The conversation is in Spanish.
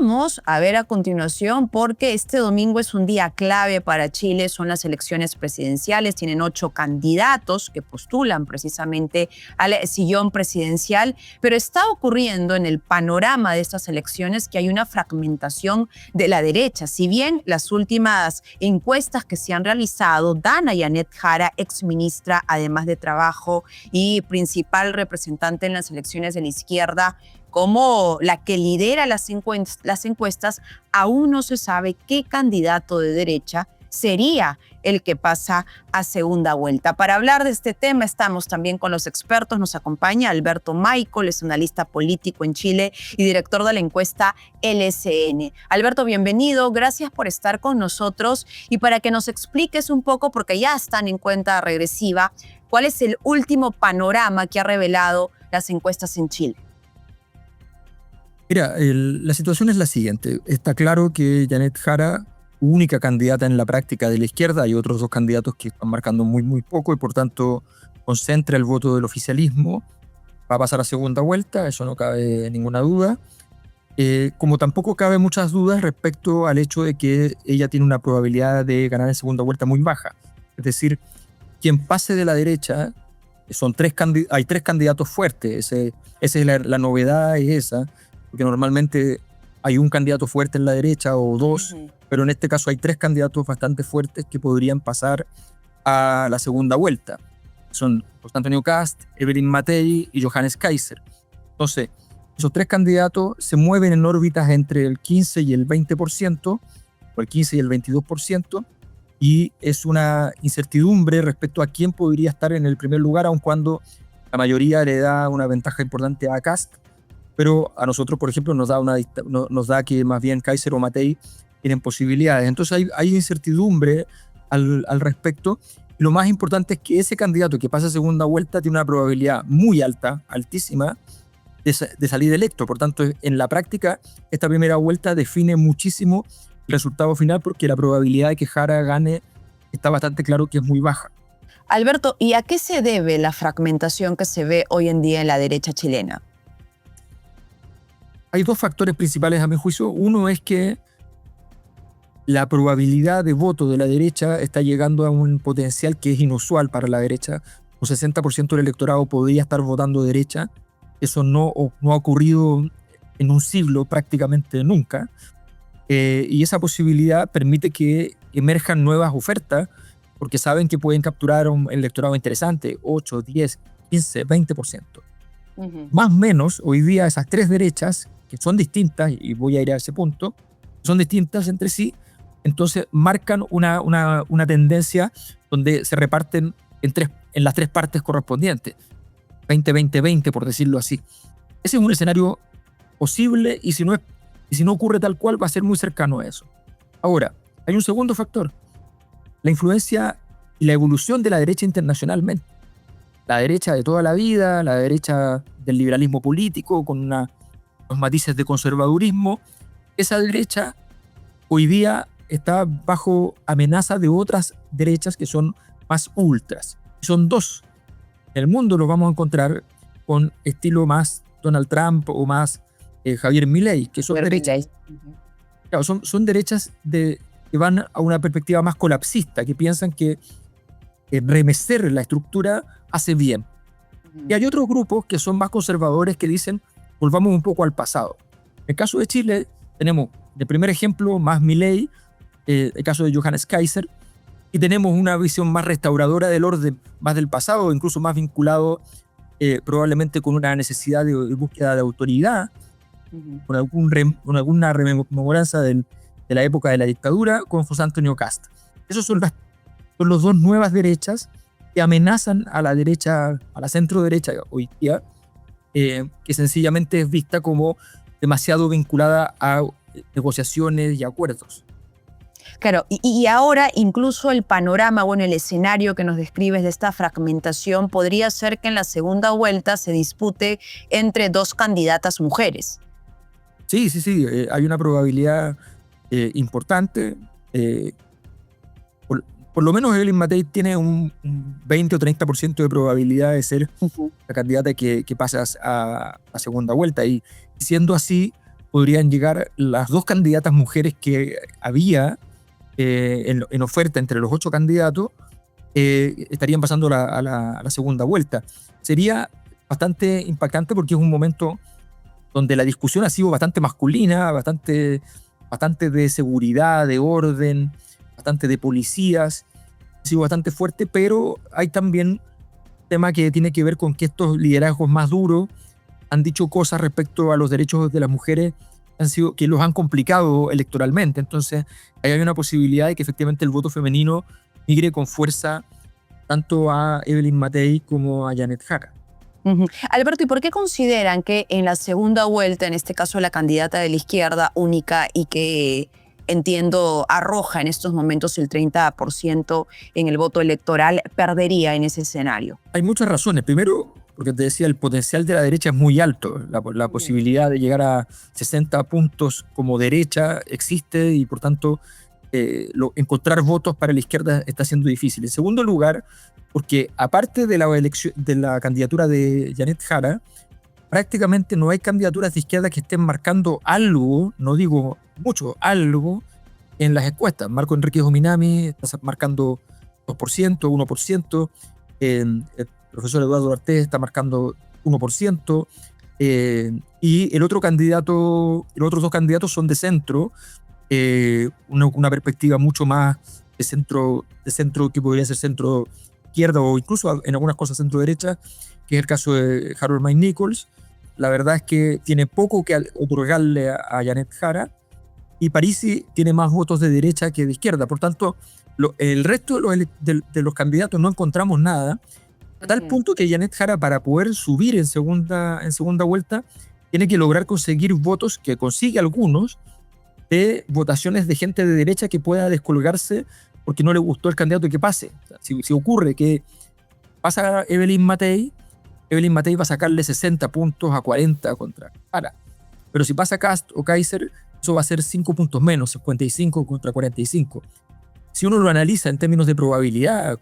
vamos a ver a continuación porque este domingo es un día clave para Chile, son las elecciones presidenciales, tienen 8 candidatos que postulan precisamente al sillón presidencial, pero está ocurriendo en el panorama de estas elecciones que hay una fragmentación de la derecha. Si bien las últimas encuestas que se han realizado dan a Janet Jara, exministra además de Trabajo y principal representante en las elecciones de la izquierda, como la que lidera las encuestas, aún no se sabe qué candidato de derecha sería el que pasa a segunda vuelta. Para hablar de este tema estamos también con los expertos. Nos acompaña Alberto Michael, es analista político en Chile y director de la encuesta LSN. Alberto, bienvenido, gracias por estar con nosotros y para que nos expliques un poco, porque ya están en cuenta regresiva, cuál es el último panorama que ha revelado las encuestas en Chile. Mira, la situación es la siguiente. Está claro que Janet Jara, única candidata en la práctica de la izquierda, hay otros dos candidatos que están marcando muy poco y por tanto concentra el voto del oficialismo, va a pasar a segunda vuelta, eso no cabe ninguna duda. Como tampoco cabe muchas dudas respecto al hecho de que ella tiene una probabilidad de ganar en segunda vuelta muy baja. Es decir, quien pase de la derecha, hay tres candidatos fuertes, esa es la novedad, es esa, porque normalmente hay un candidato fuerte en la derecha o dos, pero en este caso hay tres candidatos bastante fuertes que podrían pasar a la segunda vuelta. Son José Antonio Kast, Evelyn Matei y Johannes Kaiser. Entonces, esos tres candidatos se mueven en órbitas entre el 15 y el 20%, o el 15 y el 22%, y es una incertidumbre respecto a quién podría estar en el primer lugar, aun cuando la mayoría le da una ventaja importante a Kast. Pero a nosotros, por ejemplo, nos da que más bien Kaiser o Matei tienen posibilidades. Entonces hay incertidumbre al respecto. Lo más importante es que ese candidato que pasa a segunda vuelta tiene una probabilidad muy alta, altísima, de salir electo. Por tanto, en la práctica, esta primera vuelta define muchísimo el resultado final porque la probabilidad de que Jara gane está bastante claro que es muy baja. Alberto, ¿y a qué se debe la fragmentación que se ve hoy en día en la derecha chilena? Hay dos factores principales a mi juicio. Uno es que la probabilidad de voto de la derecha está llegando a un potencial que es inusual para la derecha. Un 60% del electorado podría estar votando derecha. Eso no ha ocurrido en un siglo prácticamente nunca. Y esa posibilidad permite que emerjan nuevas ofertas porque saben que pueden capturar un electorado interesante, 8, 10, 15, 20%. Más o menos, hoy día esas tres derechas, que son distintas, y voy a ir a ese punto, son distintas entre sí, entonces marcan una tendencia donde se reparten en las tres partes correspondientes, 20-20-20 por decirlo así. Ese es un escenario posible y si no ocurre tal cual va a ser muy cercano a eso. Ahora, hay un segundo factor, la influencia y la evolución de la derecha internacionalmente. La derecha de toda la vida, la derecha del liberalismo político con unos matices de conservadurismo, esa derecha hoy día está bajo amenaza de otras derechas que son más ultras. Son dos. En el mundo los vamos a encontrar con estilo más Donald Trump o más Javier Milei, que son derechas. Claro, son derechas que van a una perspectiva más colapsista, que piensan que remecer la estructura hace bien. Y hay otros grupos que son más conservadores que dicen volvamos un poco al pasado. En el caso de Chile tenemos de primer ejemplo más Milei, el caso de Johannes Kaiser, y tenemos una visión más restauradora del orden, más del pasado, incluso más vinculado probablemente con una necesidad de búsqueda de autoridad, con alguna rememoranza de la época de la dictadura, con José Antonio Kast. Esos son las dos nuevas derechas que amenazan a la derecha, a la centro derecha hoy día, que sencillamente es vista como demasiado vinculada a negociaciones y acuerdos. Claro, y ahora incluso el panorama, bueno, el escenario que nos describes de esta fragmentación podría ser que en la segunda vuelta se dispute entre dos candidatas mujeres. Sí, hay una probabilidad importante. Por lo menos Evelyn Matei tiene un 20 o 30% de probabilidad de ser la candidata que pasa a segunda vuelta. Y siendo así, podrían llegar las 2 candidatas mujeres que había en oferta entre los 8 candidatos, estarían pasando a la segunda vuelta. Sería bastante impactante porque es un momento donde la discusión ha sido bastante masculina, bastante de seguridad, de orden, bastante de policías, ha sido bastante fuerte, pero hay también un tema que tiene que ver con que estos liderazgos más duros han dicho cosas respecto a los derechos de las mujeres que los han complicado electoralmente. Entonces, ahí hay una posibilidad de que efectivamente el voto femenino migre con fuerza tanto a Evelyn Matei como a Janet Jara. Alberto, ¿y por qué consideran que en la segunda vuelta, en este caso la candidata de la izquierda única y que entiendo arroja en estos momentos el 30% en el voto electoral, perdería en ese escenario? Hay muchas razones. Primero, porque te decía, el potencial de la derecha es muy alto. La posibilidad de llegar a 60 puntos como derecha existe y por tanto encontrar votos para la izquierda está siendo difícil. En segundo lugar, porque aparte de la candidatura de Janet Jara, prácticamente no hay candidaturas de izquierda que estén marcando algo, no digo mucho, algo en las encuestas. Marco Enrique Dominami está marcando 2%, 1%, el profesor Eduardo Artés está marcando 1%, y los otros 2 candidatos son de centro, una perspectiva mucho más de centro que podría ser centro izquierda o incluso en algunas cosas centro derecha, que es el caso de Harold Mike Nichols. La verdad es que tiene poco que otorgarle a Janet Jara, y Parisi tiene más votos de derecha que de izquierda. Por tanto, el resto de los candidatos no encontramos nada, a tal punto que Janet Jara, para poder subir en segunda vuelta, tiene que lograr conseguir votos, que consigue algunos, de votaciones de gente de derecha que pueda descolgarse porque no le gustó el candidato que pase. O sea, si ocurre que pasa Evelyn Matei va a sacarle 60 puntos a 40 contra Jara. Pero si pasa Kast o Kaiser, eso va a ser 5 puntos menos, 55 contra 45. Si uno lo analiza en términos de probabilidad,